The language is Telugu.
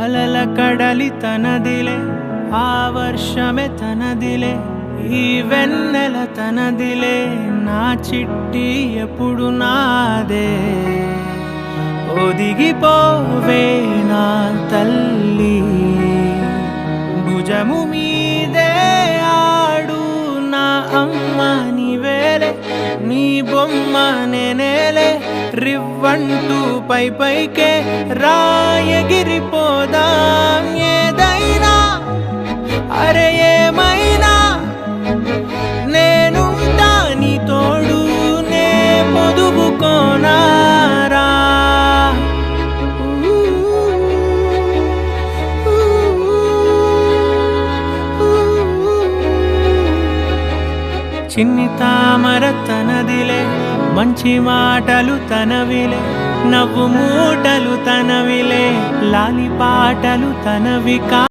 అలల కడలి తనదిలే, ఆ వర్షమే తనదిలే, ఈ వెన్నెల తనదిలే, నా చిట్టి ఎప్పుడు నాదే. ఒదిగిపోవే నా తల్లి, భుజము మీదే ఆడు నా అమ్మ నీవేలే, నీ బొమ్మ నేనేలే, రివ్వంటూ పై పైకే రాయగిరిపోదాం. ఏదైనా అరే ఏమైనా నేనుంటా నీ తోడు, నే పొదుగుకోనారా. చిన్ని తామర తనదిలే, మంచి మాటలు తనవిలే, నవ్వు మూటలు తనవిలే, లాలి పాటలు తనవి కా.